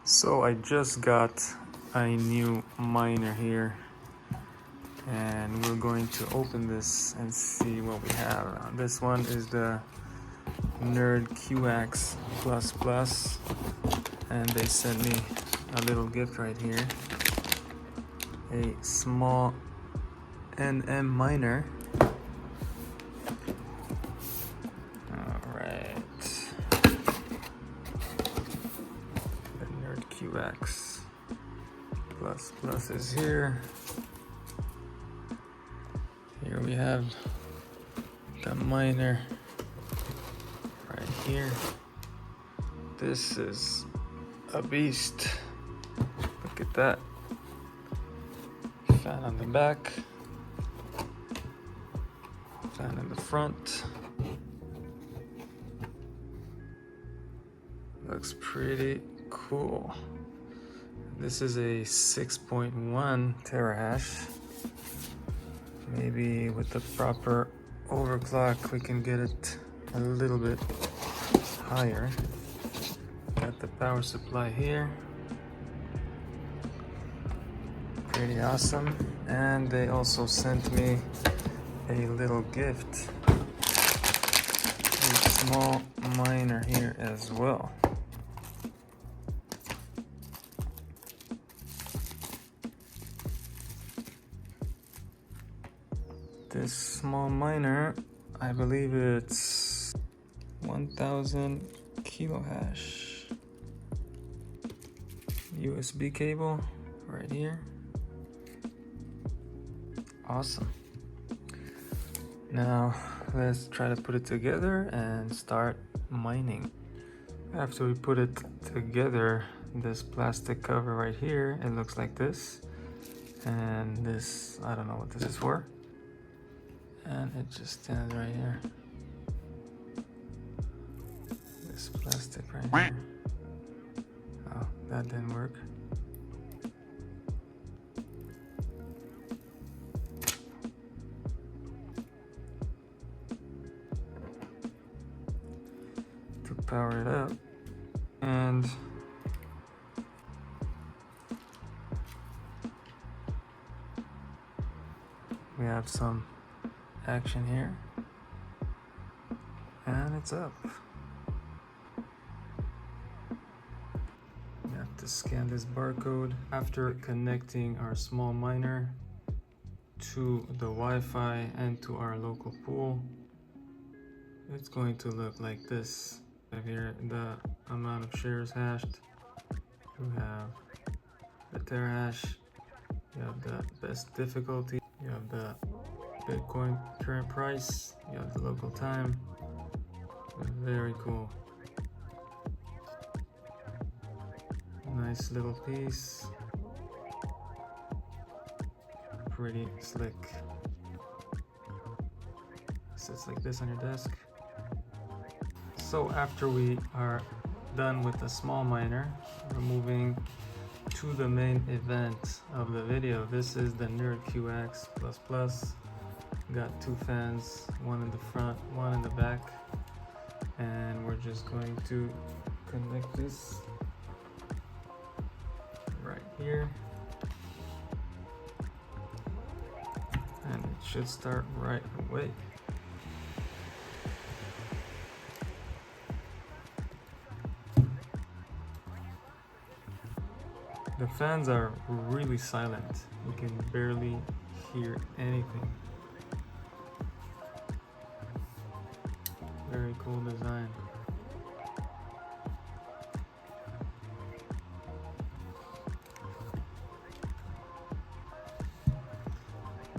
So I just got a new miner here, and we're going to open this and see what we have. This one is the NerdQaxe and they sent me a little gift right here, a small NM miner. Alright, the NerdQaxe is here. Here we have the miner right here. This is a beast. Look at that. Fan on the back, fan in the front. Looks pretty cool. This is a 6.1 terahash. Maybe with the proper overclock we can get it a little bit higher. Got the power supply here. Pretty awesome. And they also sent me a little gift, a small miner here as well. This small miner, I believe it's 1000 kilohash. USB cable right here. Awesome. Now let's try to put it together and start mining. After we put it together, this plastic cover right here, it looks like this. And this, I don't know what this is for. And it just stands right here. This plastic right here. Oh, that didn't work. To power it up. And we have some action here, and it's up. We have to scan this barcode. After connecting our small miner to the Wi-Fi and to our local pool, it's going to look like this. Here the amount of shares hashed. You have the terahash, you have the best difficulty, you have the Bitcoin current price, you have the local time. Very cool. Nice little piece. Pretty slick. Sits like this on your desk. So after we are done with the small miner, we're moving to the main event of the video. This is the NerdQaxe Plus. Got two fans, one in the front, one in the back, and we're just going to connect this right here, and it should start right away. The fans are really silent. You can barely hear anything. Very cool design.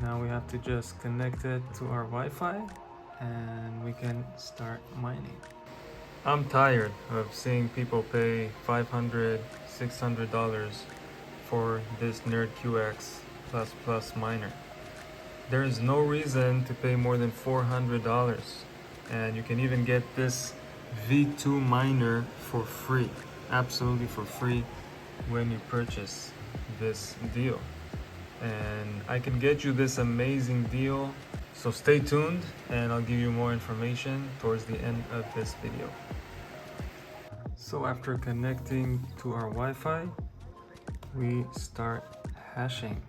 Now we have to just connect it to our Wi-Fi and we can start mining. I'm tired of seeing people pay $500, $600 for this NerdQaxe miner. There is no reason to pay more than $400. And you can even get this V2 miner for free, absolutely for free, when you purchase this deal. And I can get you this amazing deal, so stay tuned and I'll give you more information towards the end of this video. So after connecting to our Wi-Fi, we start hashing.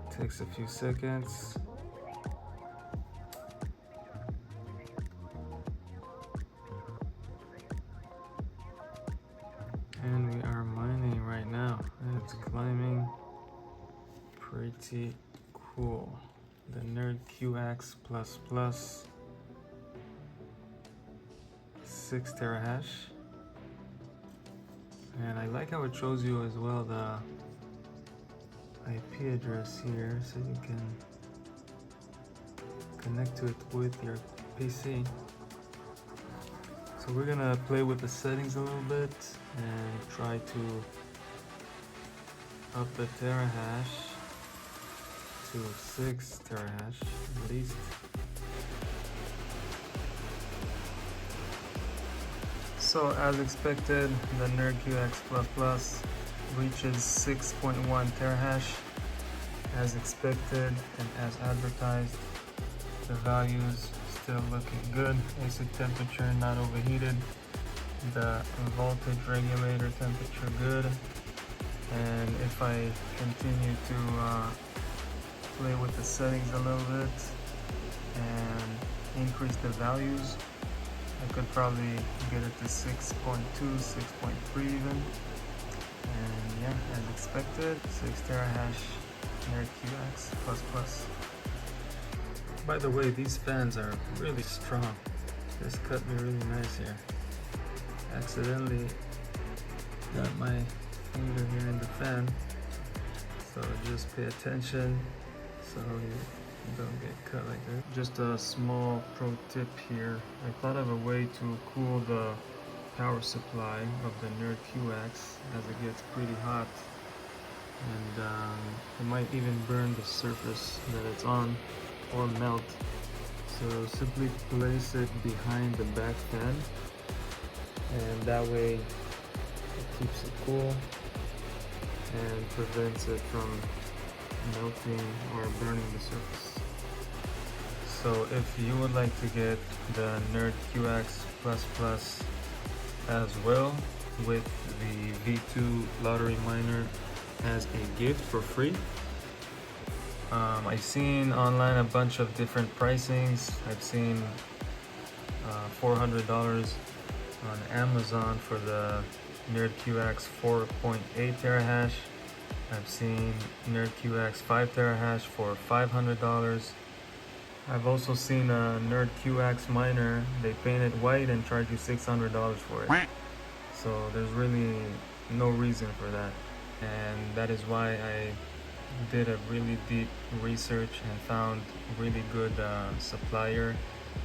Takes a few seconds. And we are mining right now. It's climbing pretty cool. The NerdQaxe 6 terahash. And I like how it shows you as well the IP address here so you can connect to it with your PC. So we're gonna play with the settings a little bit and try to up the terahash to 6 terahash at least. So as expected, the NerdQaxe reaches 6.1 terahash as expected and as advertised. The values still looking good. AC temperature not overheated. The voltage regulator temperature good. And if I continue to play with the settings a little bit and increase the values, I could probably get it to 6.2, 6.3 even. And yeah, as expected, 6 terahash NerdQaxe++. By the way, these fans are really strong. This cut me really nice here. Accidentally got my finger here in the fan, so just pay attention so you don't get cut like that. Just a small pro tip here. I thought of a way to cool the power supply of the NerdQaxe as it gets pretty hot, and it might even burn the surface that it's on or melt. So simply place it behind the back fan, and that way it keeps it cool and prevents it from melting or burning the surface. So if you would like to get the NerdQaxe++ as well with the V2 lottery miner as a gift for free, I've seen online a bunch of different pricings. I've seen $400 on Amazon for the NerdQaxe 4.8 terahash. I've seen NerdQaxe 5 terahash for $500. I've also seen a NerdQaxe miner. They paint it white and charge you $600 for it. So there's really no reason for that. And that is why I did a really deep research and found really good supplier.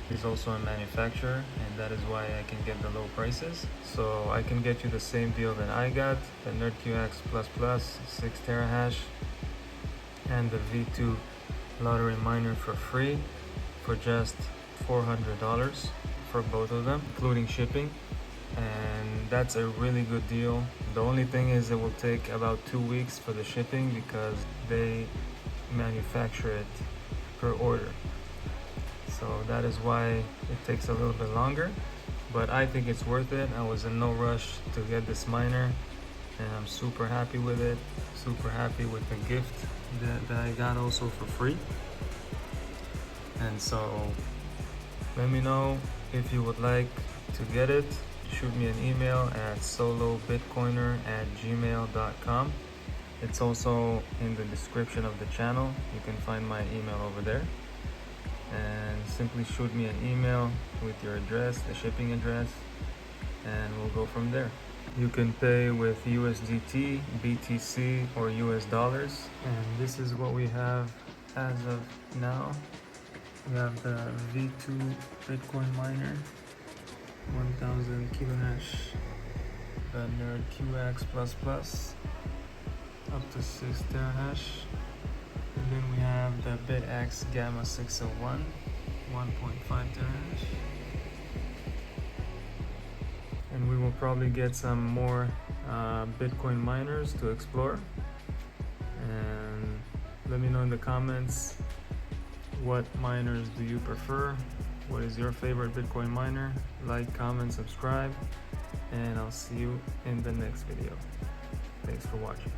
He's also a manufacturer, and that is why I can get the low prices. So I can get you the same deal that I got, the NerdQaxe++ 6 terahash and the V2 lottery miner for free for just $400 for both of them, including shipping. And that's a really good deal. The only thing is it will take about 2 weeks for the shipping because they manufacture it per order. So that is why it takes a little bit longer, but I think it's worth it. I was in no rush to get this miner, and I'm super happy with it. Super happy with the gift that I got also for free. And so let me know if you would like to get it. Shoot me an email at solobitcoiner@gmail.com. It's also in the description of the channel. You can find my email over there. And simply shoot me an email with your address, the shipping address, and we'll go from there. You can pay with USDT, BTC, or US dollars. And this is what we have as of now. We have the V2 Bitcoin miner, 1000 kilohash, the NerdQaxe++ up to 6 terahash, and then we have the BitX Gamma 601, 1.5 terahash, and we will probably get some more Bitcoin miners to explore. And let me know in the comments, what miners do you prefer? What is your favorite Bitcoin miner? Like, comment, subscribe, and I'll see you in the next video. Thanks for watching.